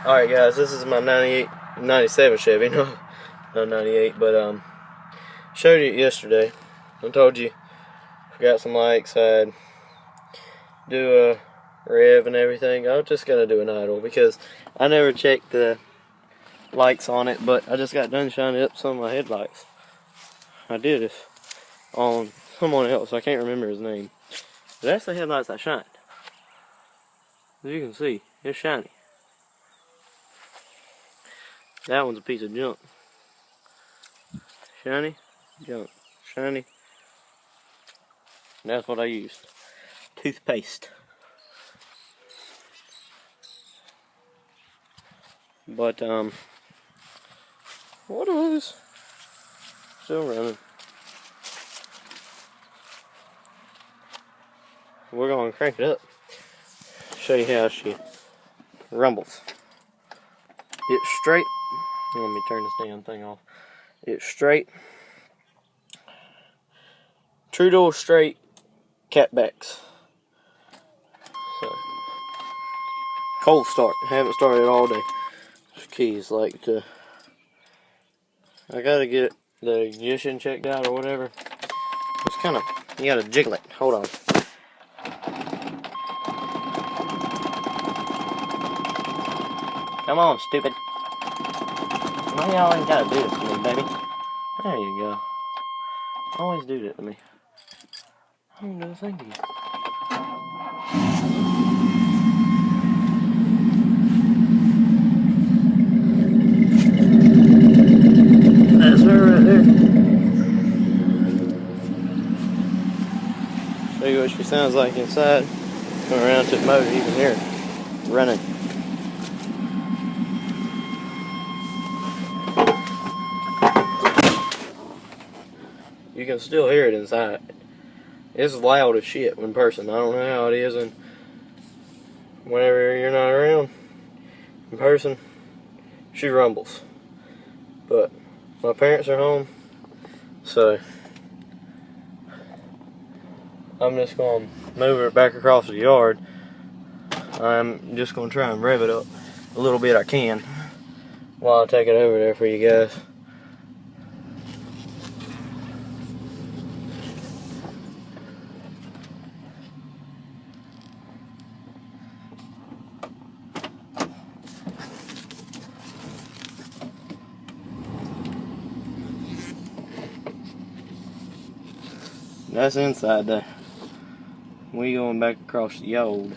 Alright guys, this is my 97 Chevy, no, not 98, but showed you it yesterday. I told you, forgot some lights, I'd do a rev and everything. I was just gonna do an idle because I never checked the lights on it, but I just got done shining up some of my headlights. I did it on someone else, I can't remember his name. But that's the headlights I shined. As you can see, it's shiny. That one's a piece of junk. Shiny, junk, shiny. And that's what I used. Toothpaste. But what are those? Still running. We're gonna crank it up. Show you how she rumbles. It's straight. Let me turn this damn thing off. It's straight. True door straight catbacks. So cold start. Haven't started all day. This key's like to. I gotta get the ignition checked out or whatever. It's kind of, you gotta jiggle it. Hold on. Come on, stupid. Why y'all ain't gotta do this to me, baby? There you go. Always do that to me. I don't do a thing to you. That's her right there. Show you what she sounds like inside. Going around to the motor, you can hear it running. You can still hear it inside. It's loud as shit in person. I don't know how it is and whenever you're not around. In person, she rumbles. But my parents are home, so I'm just going to move her back across the yard. I'm just going to try and rev it up a little bit I can while I take it over there for you guys. That's inside there. We going back across the yard.